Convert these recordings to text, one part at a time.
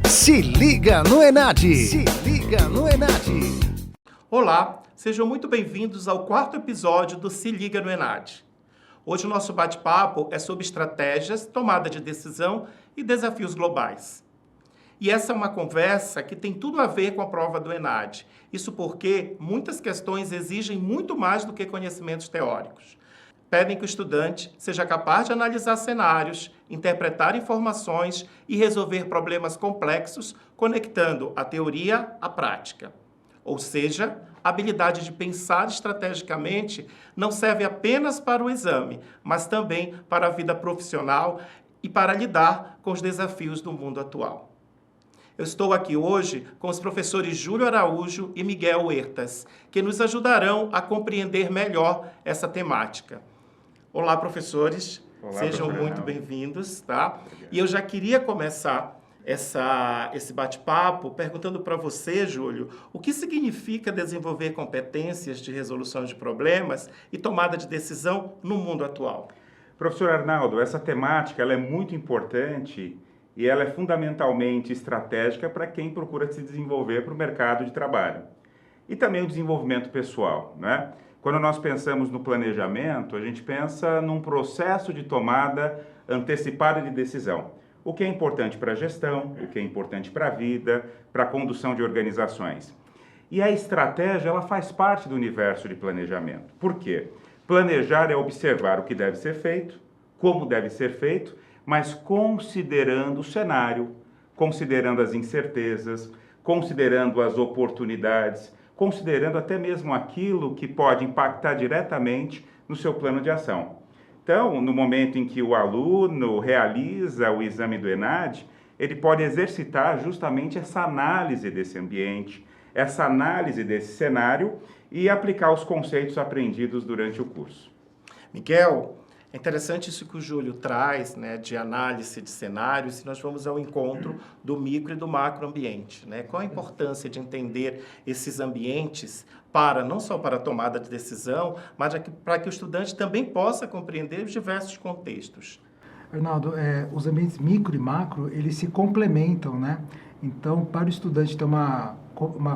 Se liga no Enad! Se liga no Enad! Olá, sejam muito bem-vindos ao quarto episódio do Se Liga no Enad. Hoje o nosso bate-papo é sobre estratégias, tomada de decisão e desafios globais. E essa é uma conversa que tem tudo a ver com a prova do Enad. Isso porque muitas questões exigem muito mais do que conhecimentos teóricos. Pedem que o estudante seja capaz de analisar cenários, interpretar informações e resolver problemas complexos, conectando a teoria à prática. Ou seja, a habilidade de pensar estrategicamente não serve apenas para o exame, mas também para a vida profissional e para lidar com os desafios do mundo atual. Eu estou aqui hoje com os professores Júlio Araújo e Miguel Huertas, que nos ajudarão a compreender melhor essa temática. Olá, professores. Olá, sejam muito bem-vindos, tá? E eu já queria começar esse bate-papo perguntando para você, Júlio, o que significa desenvolver competências de resolução de problemas e tomada de decisão no mundo atual? Professor Arnaldo, essa temática ela é muito importante e ela é fundamentalmente estratégica para quem procura se desenvolver para o mercado de trabalho. E também o desenvolvimento pessoal, né? Quando nós pensamos no planejamento, a gente pensa num processo de tomada antecipada de decisão. O que é importante para a gestão, o que é importante para a vida, para a condução de organizações. E a estratégia, ela faz parte do universo de planejamento. Por quê? Planejar é observar o que deve ser feito, como deve ser feito, mas considerando o cenário, considerando as incertezas, considerando as oportunidades, considerando até mesmo aquilo que pode impactar diretamente no seu plano de ação. Então, no momento em que o aluno realiza o exame do Enad, ele pode exercitar justamente essa análise desse ambiente, essa análise desse cenário e aplicar os conceitos aprendidos durante o curso. Miguel, é interessante isso que o Júlio traz, né, de análise de cenários, e nós vamos ao encontro do micro e do macroambiente, né? Qual a importância de entender esses ambientes não só para a tomada de decisão, mas para que o estudante também possa compreender os diversos contextos? Arnaldo, os ambientes micro e macro, eles se complementam, né? Então, para o estudante ter uma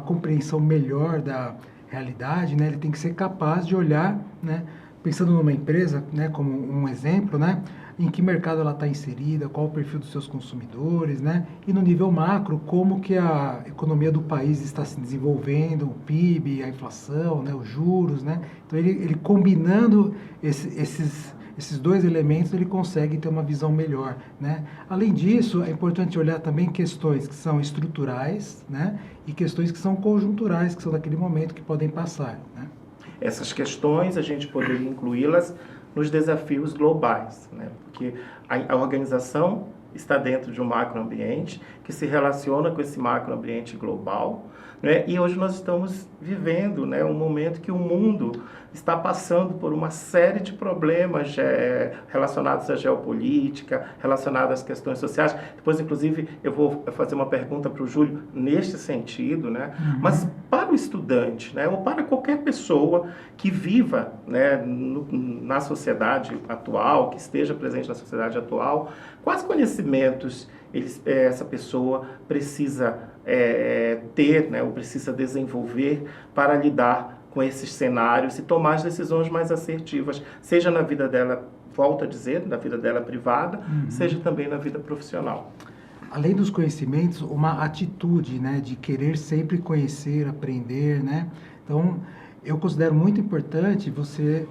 compreensão melhor da realidade, né, ele tem que ser capaz de olhar, né, pensando numa empresa, né, como um exemplo, né, em que mercado ela está inserida, qual o perfil dos seus consumidores, né, e no nível macro, como que a economia do país está se desenvolvendo, o PIB, a inflação, né, os juros, né. Então, ele combinando esses dois elementos, ele consegue ter uma visão melhor, né. Além disso, é importante olhar também questões que são estruturais, né, e questões que são conjunturais, que são daquele momento que podem passar, né. Essas questões a gente poderia incluí-las nos desafios globais, né? Porque a organização está dentro de um macroambiente que se relaciona com esse macroambiente global, né? E hoje nós estamos vivendo, né, um momento que o mundo está passando por uma série de problemas relacionados à geopolítica, relacionados às questões sociais. Depois, inclusive, eu vou fazer uma pergunta para o Júlio neste sentido, né? Uhum. Mas para o estudante, né, ou para qualquer pessoa que viva, né, na sociedade atual, que esteja presente na sociedade atual, quais conhecimentos essa pessoa precisa ter, né, ou precisa desenvolver para lidar com esses cenários e tomar as decisões mais assertivas, seja na vida dela, volto a dizer, na vida dela privada, seja também na vida profissional. Além dos conhecimentos, uma atitude, né, de querer sempre conhecer, aprender, né? Então, eu considero muito importante você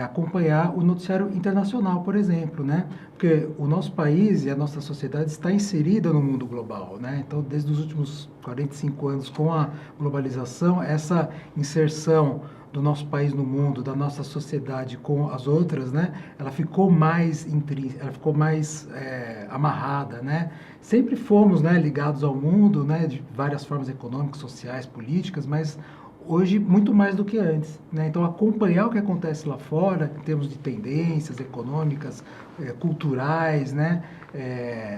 acompanhar o noticiário internacional, por exemplo, né? Porque o nosso país e a nossa sociedade está inserida no mundo global, né? Então, desde os últimos 45 anos, com a globalização, essa inserção do nosso país no mundo, da nossa sociedade com as outras, né? Ela ficou mais amarrada, né? Sempre fomos, né, ligados ao mundo, né, de várias formas econômicas, sociais, políticas, mas hoje muito mais do que antes, né? Então, acompanhar o que acontece lá fora, em termos de tendências econômicas, culturais, né?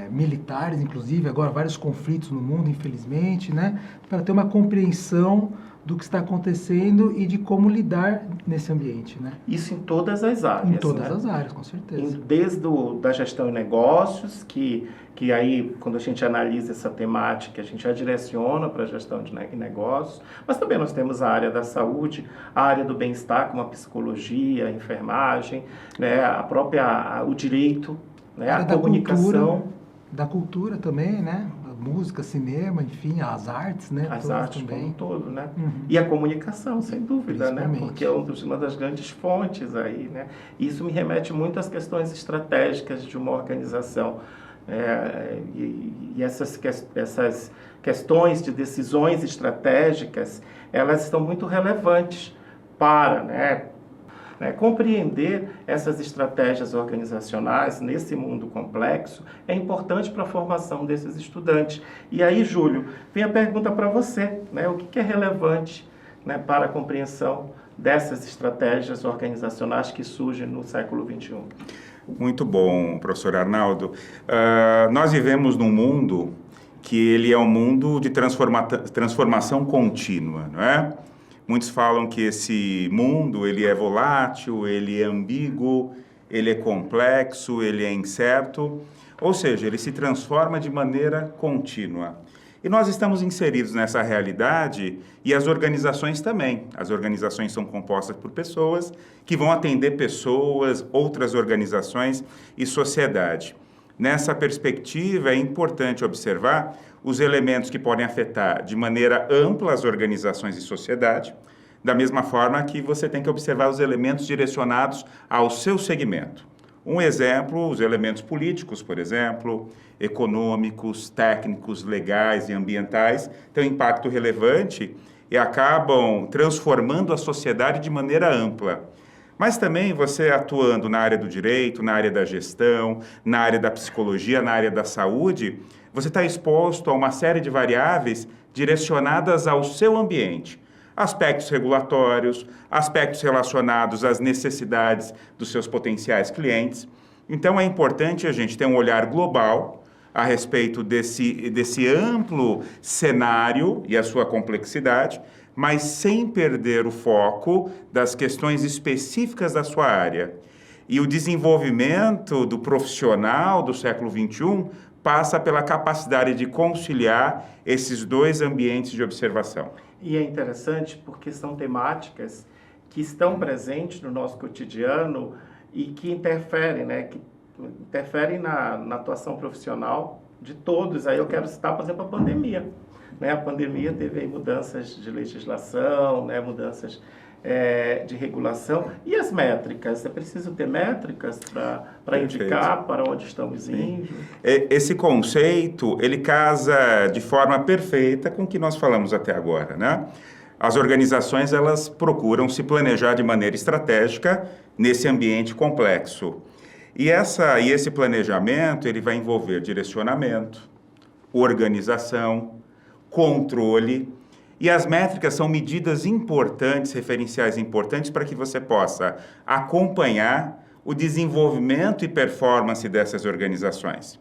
Militares, inclusive, agora vários conflitos no mundo, infelizmente, né? Para ter uma compreensão do que está acontecendo e de como lidar nesse ambiente, né? Isso em todas as áreas. Em todas né? as áreas, com certeza. Desde da gestão em negócios, que aí, quando a gente analisa essa temática, a gente já direciona para a gestão de negócios, mas também nós temos a área da saúde, a área do bem-estar, como a psicologia, a enfermagem, né, o direito, né, a comunicação. Da cultura também, né? Música, cinema, enfim, as artes, né? As Todas artes também. como um todo, né? Uhum. E a comunicação, sem dúvida, né? Principalmente. Porque é uma das grandes fontes aí, né? E isso me remete muito às questões estratégicas de uma organização. E essas questões de decisões estratégicas, elas estão muito relevantes para, compreender essas estratégias organizacionais nesse mundo complexo é importante para a formação desses estudantes. E aí, Júlio, vem a pergunta para você, né? O que é relevante, né, para a compreensão dessas estratégias organizacionais que surgem no século XXI? Muito bom, professor Arnaldo. Nós vivemos num mundo que ele é um mundo de transformação contínua, não é? Muitos falam que esse mundo ele é volátil, ele é ambíguo, ele é complexo, ele é incerto, ou seja, ele se transforma de maneira contínua. E nós estamos inseridos nessa realidade e as organizações também. As organizações são compostas por pessoas que vão atender pessoas, outras organizações e sociedade. Nessa perspectiva, é importante observar os elementos que podem afetar de maneira ampla as organizações e sociedade, da mesma forma que você tem que observar os elementos direcionados ao seu segmento. Um exemplo, os elementos políticos, por exemplo, econômicos, técnicos, legais e ambientais, têm um impacto relevante e acabam transformando a sociedade de maneira ampla. Mas também você atuando na área do direito, na área da gestão, na área da psicologia, na área da saúde, você está exposto a uma série de variáveis direcionadas ao seu ambiente. Aspectos regulatórios, aspectos relacionados às necessidades dos seus potenciais clientes. Então, é importante a gente ter um olhar global a respeito desse amplo cenário e a sua complexidade, mas sem perder o foco das questões específicas da sua área. E o desenvolvimento do profissional do século XXI passa pela capacidade de conciliar esses dois ambientes de observação. E é interessante porque são temáticas que estão presentes no nosso cotidiano e que interferem, que interferem na atuação profissional de todos. Aí eu quero citar, por exemplo, a pandemia. A pandemia teve aí mudanças de legislação, mudanças de regulação. E as métricas? É preciso ter métricas para indicar para onde estamos indo? Esse conceito, ele casa de forma perfeita com o que nós falamos até agora, né? As organizações, elas procuram se planejar de maneira estratégica nesse ambiente complexo. E esse planejamento, ele vai envolver direcionamento, organização, controle, e as métricas são medidas importantes, referenciais importantes, para que você possa acompanhar o desenvolvimento e performance dessas organizações.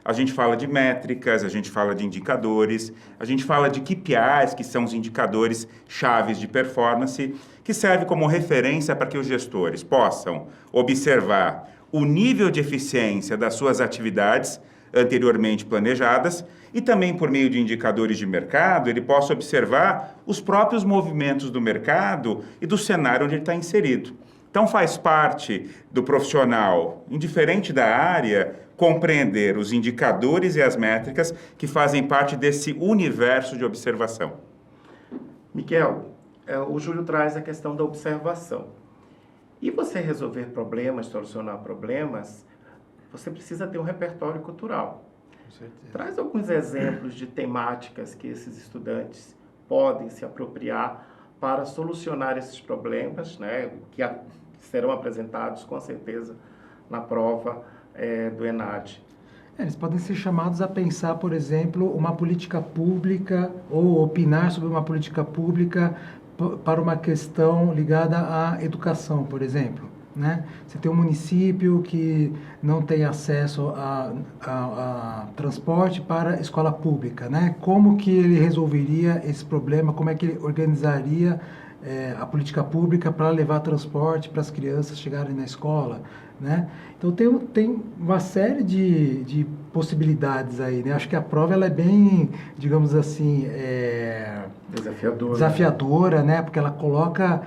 A gente fala de métricas, a gente fala de indicadores, a gente fala de KPIs, que são os indicadores chaves de performance, que serve como referência para que os gestores possam observar o nível de eficiência das suas atividades anteriormente planejadas e também por meio de indicadores de mercado, ele possa observar os próprios movimentos do mercado e do cenário onde ele está inserido. Então faz parte do profissional, indiferente da área, compreender os indicadores e as métricas que fazem parte desse universo de observação. Miquel, o Júlio traz a questão da observação. E você resolver problemas, solucionar problemas, você precisa ter um repertório cultural. Com certeza. Traz alguns exemplos de temáticas que esses estudantes podem se apropriar para solucionar esses problemas, que serão apresentados com certeza na prova do ENAD. Eles podem ser chamados a pensar, por exemplo, uma política pública ou opinar sobre uma política pública para uma questão ligada à educação, por exemplo. né? Você tem um município que não tem acesso a transporte para escola pública, né? Como que ele resolveria esse problema? Como é que ele organizaria a política pública para levar transporte para as crianças chegarem na escola, né? Então tem uma série de possibilidades aí, né? Acho que a prova ela é bem, digamos assim, desafiadora, né? Porque ela coloca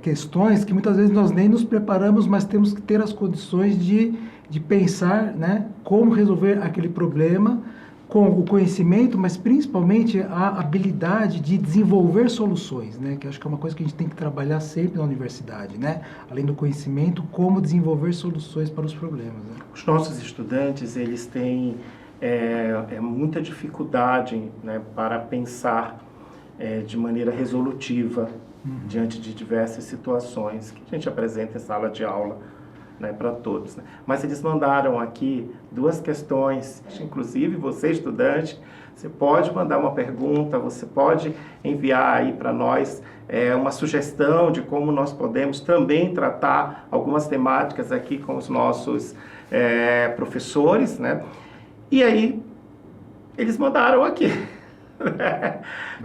questões que muitas vezes nós nem nos preparamos, mas temos que ter as condições de pensar, né? Como resolver aquele problema com o conhecimento, mas principalmente a habilidade de desenvolver soluções, né? Que acho que é uma coisa que a gente tem que trabalhar sempre na universidade, né? Além do conhecimento, como desenvolver soluções para os problemas, né? Os nossos estudantes, eles têm muita dificuldade, né, para pensar de maneira resolutiva diante de diversas situações que a gente apresenta em sala de aula, né, para todos, né? Mas eles mandaram aqui 2 questões, inclusive você, estudante, você pode mandar uma pergunta, você pode enviar aí para nós uma sugestão de como nós podemos também tratar algumas temáticas aqui com os nossos professores, né? E aí, eles mandaram aqui.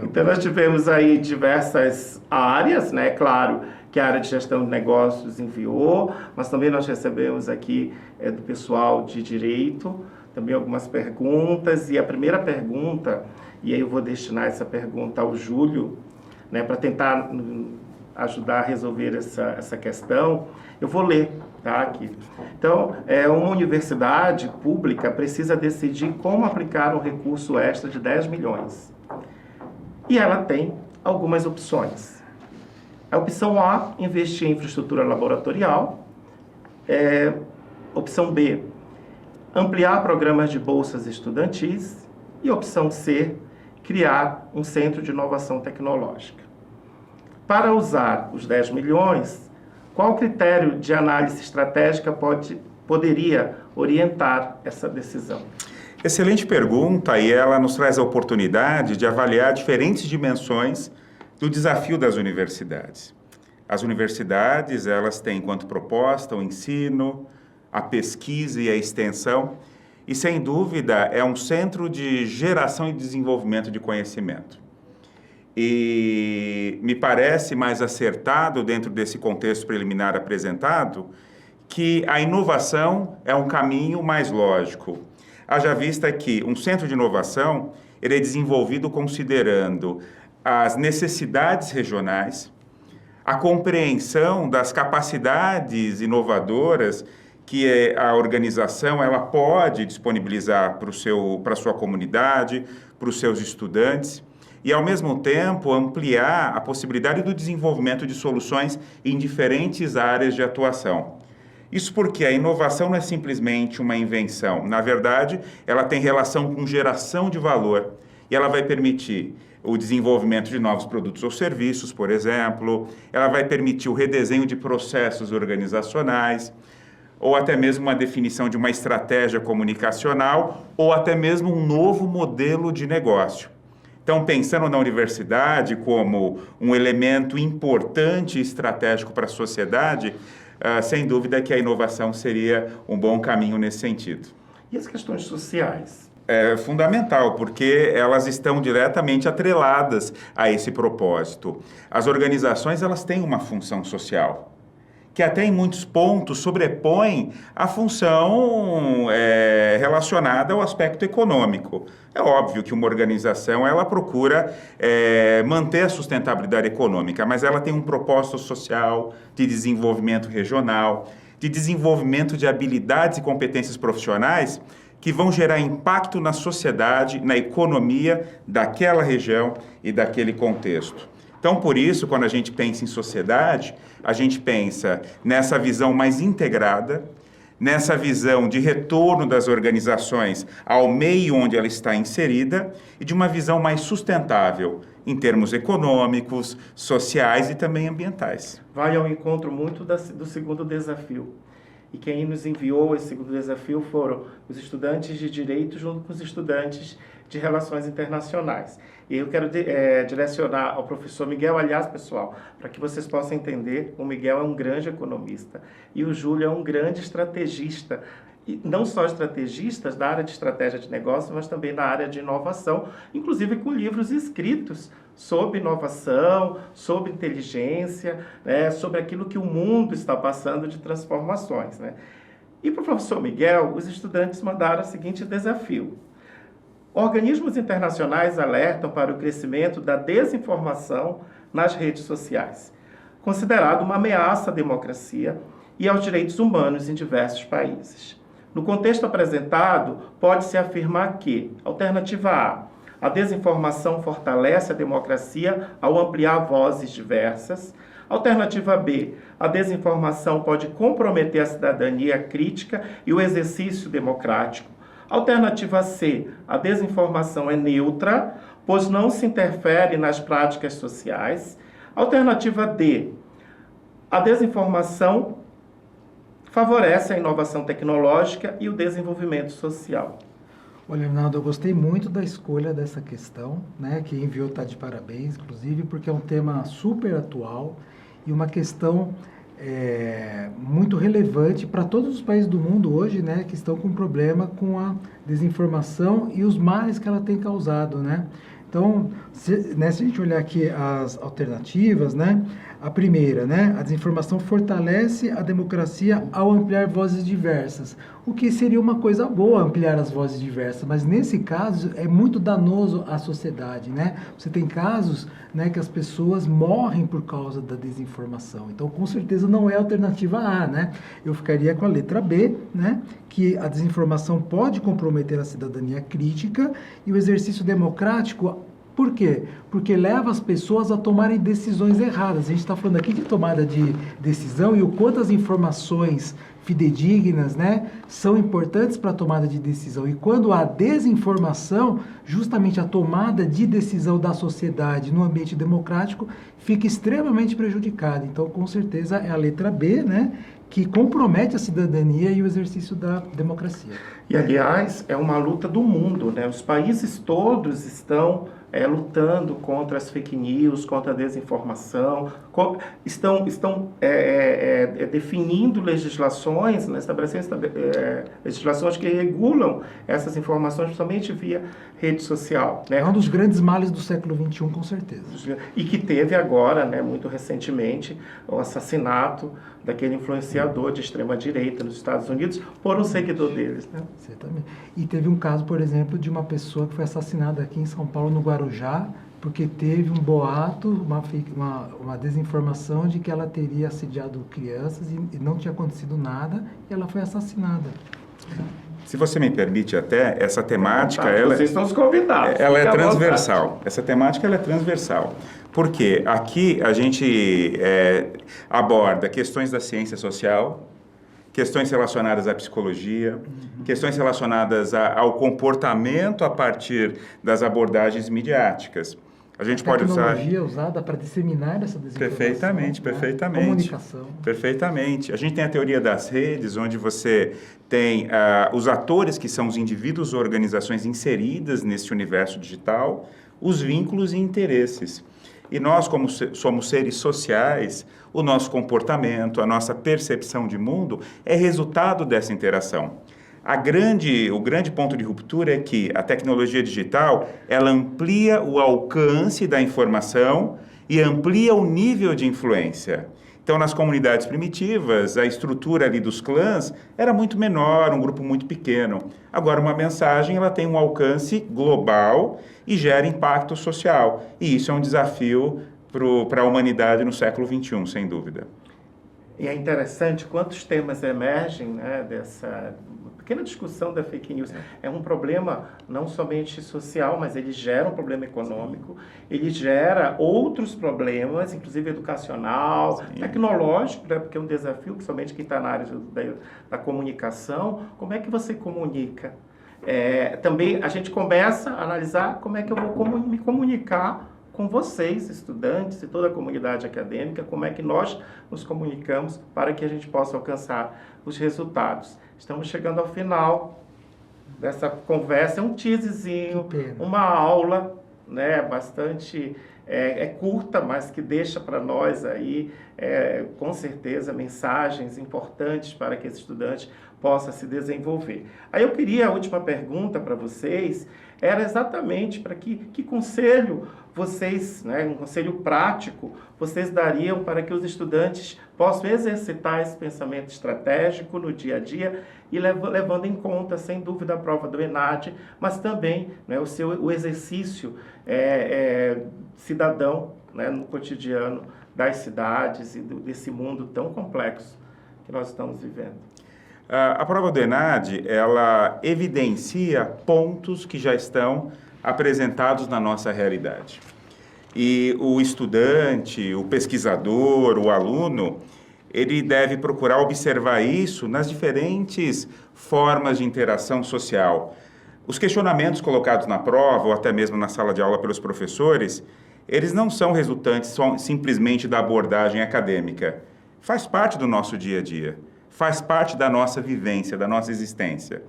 Então, nós tivemos aí diversas áreas, né? Claro que a área de gestão de negócios enviou, mas também nós recebemos aqui do pessoal de direito, também algumas perguntas. E a primeira pergunta, e aí eu vou destinar essa pergunta ao Júlio, né, para tentar ajudar a resolver essa questão, eu vou ler, tá, aqui. Então, uma universidade pública precisa decidir como aplicar um recurso extra de 10 milhões. E ela tem algumas opções. A opção A, investir em infraestrutura laboratorial. Opção B, ampliar programas de bolsas estudantis. E opção C, criar um centro de inovação tecnológica. Para usar os 10 milhões, qual critério de análise estratégica poderia orientar essa decisão? Excelente pergunta, e ela nos traz a oportunidade de avaliar diferentes dimensões do desafio das universidades. As universidades, elas têm enquanto proposta o ensino, a pesquisa e a extensão, e sem dúvida é um centro de geração e desenvolvimento de conhecimento. E me parece mais acertado, dentro desse contexto preliminar apresentado, que a inovação é um caminho mais lógico. Haja vista que um centro de inovação ele é desenvolvido considerando as necessidades regionais, a compreensão das capacidades inovadoras que a organização ela pode disponibilizar para a sua comunidade, para os seus estudantes, e, ao mesmo tempo, ampliar a possibilidade do desenvolvimento de soluções em diferentes áreas de atuação. Isso porque a inovação não é simplesmente uma invenção. Na verdade, ela tem relação com geração de valor e ela vai permitir o desenvolvimento de novos produtos ou serviços, por exemplo, ela vai permitir o redesenho de processos organizacionais, ou até mesmo uma definição de uma estratégia comunicacional, ou até mesmo um novo modelo de negócio. Então, pensando na universidade como um elemento importante e estratégico para a sociedade, sem dúvida que a inovação seria um bom caminho nesse sentido. E as questões sociais? É fundamental, porque elas estão diretamente atreladas a esse propósito. As organizações, elas têm uma função social, que até em muitos pontos sobrepõe a função relacionada ao aspecto econômico. É óbvio que uma organização ela procura manter a sustentabilidade econômica, mas ela tem um propósito social, de desenvolvimento regional, de desenvolvimento de habilidades e competências profissionais que vão gerar impacto na sociedade, na economia daquela região e daquele contexto. Então, por isso, quando a gente pensa em sociedade, a gente pensa nessa visão mais integrada, nessa visão de retorno das organizações ao meio onde ela está inserida e de uma visão mais sustentável em termos econômicos, sociais e também ambientais. Vai ao encontro muito do segundo desafio. E quem nos enviou esse segundo desafio foram os estudantes de Direito junto com os estudantes de Relações Internacionais. E eu quero direcionar ao professor Miguel. Aliás, pessoal, para que vocês possam entender, o Miguel é um grande economista e o Júlio é um grande estrategista. E não só estrategistas da área de estratégia de negócio, mas também na área de inovação, inclusive com livros escritos sobre inovação, sobre inteligência, né, sobre aquilo que o mundo está passando de transformações, né? E para o professor Miguel, os estudantes mandaram o seguinte desafio: organismos internacionais alertam para o crescimento da desinformação nas redes sociais, considerado uma ameaça à democracia e aos direitos humanos em diversos países. No contexto apresentado, pode-se afirmar que, alternativa A desinformação fortalece a democracia ao ampliar vozes diversas. Alternativa B, a desinformação pode comprometer a cidadania crítica e o exercício democrático. Alternativa C, a desinformação é neutra, pois não se interfere nas práticas sociais. Alternativa D, a desinformação favorece a inovação tecnológica e o desenvolvimento social. Olha, Leonardo, eu gostei muito da escolha dessa questão, né? Quem enviou está de parabéns, inclusive, porque é um tema super atual e uma questão muito relevante para todos os países do mundo hoje, né? Que estão com problema com a desinformação e os males que ela tem causado, né? Então, se a gente olhar aqui as alternativas, né? A primeira, né? A desinformação fortalece a democracia ao ampliar vozes diversas. O que seria uma coisa boa ampliar as vozes diversas, mas nesse caso é muito danoso à sociedade, né? Você tem casos, né, que as pessoas morrem por causa da desinformação. Então, com certeza não é a alternativa A, né? Eu ficaria com a letra B, né? Que a desinformação pode comprometer a cidadania crítica e o exercício democrático. Por quê? Porque leva as pessoas a tomarem decisões erradas. A gente está falando aqui de tomada de decisão e o quanto as informações fidedignas, né, são importantes para a tomada de decisão. E quando há desinformação, justamente a tomada de decisão da sociedade no ambiente democrático fica extremamente prejudicada. Então, com certeza, é a letra B, né, que compromete a cidadania e o exercício da democracia. E, aliás, é uma luta do mundo, né? Os países todos estão lutando contra as fake news, contra a desinformação, estão definindo legislações, né, estabelecendo legislações que regulam essas informações, principalmente via rede social. Né? É um dos grandes males do século XXI, com certeza. E que teve agora, né, muito recentemente, o assassinato daquele influenciador de extrema-direita nos Estados Unidos por um seguidor deles. Né? Certamente. E teve um caso, por exemplo, de uma pessoa que foi assassinada aqui em São Paulo, no Guarujá, porque teve um boato, uma desinformação de que ela teria assediado crianças e não tinha acontecido nada, e ela foi assassinada. Se você me permite até, essa temática... Vocês estão os convidados. Ela é transversal. Essa temática ela é transversal. Porque aqui a gente aborda questões da ciência social, questões relacionadas à psicologia, questões relacionadas ao comportamento a partir das abordagens midiáticas. A gente pode usar... tecnologia usada para disseminar essa desinformação. Perfeitamente, né? perfeitamente. Comunicação. Perfeitamente. A gente tem a teoria das redes, onde você tem os atores, que são os indivíduos ou organizações inseridas nesse universo digital, os vínculos e interesses. E nós, como somos seres sociais, o nosso comportamento, a nossa percepção de mundo é resultado dessa interação. O grande ponto de ruptura é que a tecnologia digital, ela amplia o alcance da informação e amplia o nível de influência. Então, nas comunidades primitivas, a estrutura ali dos clãs era muito menor, um grupo muito pequeno. Agora, uma mensagem, ela tem um alcance global e gera impacto social. E isso é um desafio para a humanidade no século XXI, sem dúvida. E é interessante quantos temas emergem, né, dessa pequena discussão da fake news. É um problema não somente social, mas ele gera um problema econômico, ele gera outros problemas, inclusive educacional, tecnológico, né, porque é um desafio, principalmente quem está na área da comunicação. Como é que você comunica? Também a gente começa a analisar como é que eu vou me comunicar com vocês, estudantes e toda a comunidade acadêmica, como é que nós nos comunicamos para que a gente possa alcançar os resultados. Estamos chegando ao final dessa conversa é um teaserzinho, Que pena. uma aula, né, bastante curta, mas que deixa para nós aí, com certeza, mensagens importantes para que esse estudante possa se desenvolver. Aí eu queria, a última pergunta para vocês, era exatamente para que conselho vocês, né, um conselho prático, vocês dariam para que os estudantes possam exercitar esse pensamento estratégico no dia a dia e levando em conta, sem dúvida, a prova do ENAD, mas também, né, o exercício cidadão, né, no cotidiano das cidades e desse mundo tão complexo que nós estamos vivendo. A prova do ENAD, ela evidencia pontos que já estão apresentados na nossa realidade. E o estudante, o pesquisador, o aluno, ele deve procurar observar isso nas diferentes formas de interação social. Os questionamentos colocados na prova, ou até mesmo na sala de aula pelos professores, eles não são resultantes simplesmente da abordagem acadêmica. Faz parte do nosso dia a dia. Faz parte da nossa vivência, da nossa existência.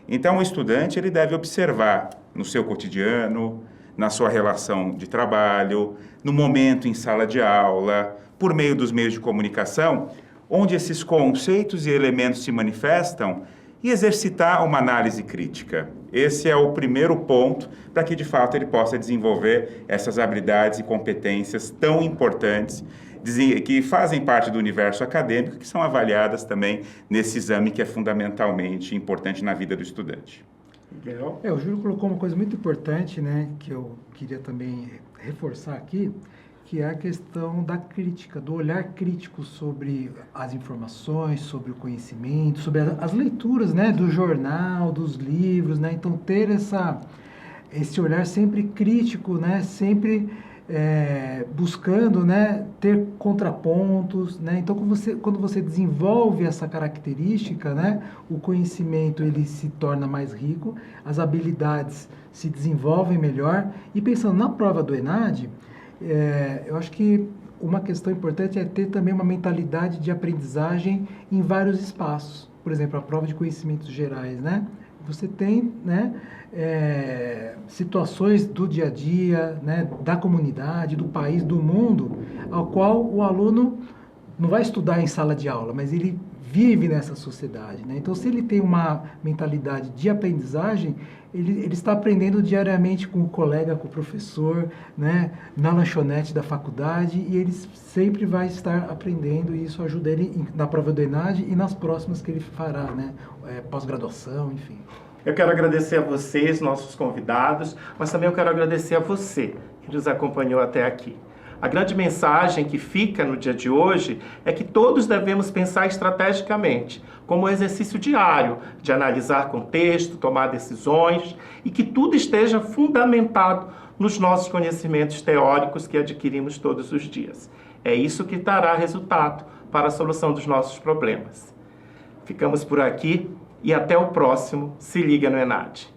Então, o estudante ele deve observar no seu cotidiano, na sua relação de trabalho, no momento em sala de aula, por meio dos meios de comunicação, onde esses conceitos e elementos se manifestam e exercitar uma análise crítica. Esse é o primeiro ponto para que, de fato, ele possa desenvolver essas habilidades e competências tão importantes que fazem parte do universo acadêmico, que são avaliadas também nesse exame que é fundamentalmente importante na vida do estudante. Miguel? O Júlio colocou uma coisa muito importante, né, que eu queria também reforçar aqui, que é a questão da crítica, do olhar crítico sobre as informações, sobre o conhecimento, sobre as leituras, né, do jornal, dos livros, né, então ter esse olhar sempre crítico, né, sempre buscando, né, ter contrapontos, né, então quando você desenvolve essa característica, né, o conhecimento ele se torna mais rico, as habilidades se desenvolvem melhor, e pensando na prova do ENAD, eu acho que uma questão importante é ter também uma mentalidade de aprendizagem em vários espaços. Por exemplo, a prova de conhecimentos gerais, né? Você tem, né, situações do dia a dia, né, da comunidade, do país, do mundo, ao qual o aluno não vai estudar em sala de aula, mas ele vive nessa sociedade, né? Então, se ele tem uma mentalidade de aprendizagem, ele está aprendendo diariamente com o colega, com o professor, né, na lanchonete da faculdade, e ele sempre vai estar aprendendo, e isso ajuda ele na prova do ENAD e nas próximas que ele fará, né, pós-graduação, enfim. Eu quero agradecer a vocês, nossos convidados, mas também eu quero agradecer a você que nos acompanhou até aqui. A grande mensagem que fica no dia de hoje é que todos devemos pensar estrategicamente, como um exercício diário de analisar contexto, tomar decisões e que tudo esteja fundamentado nos nossos conhecimentos teóricos que adquirimos todos os dias. É isso que dará resultado para a solução dos nossos problemas. Ficamos por aqui e até o próximo Se Liga no ENAD.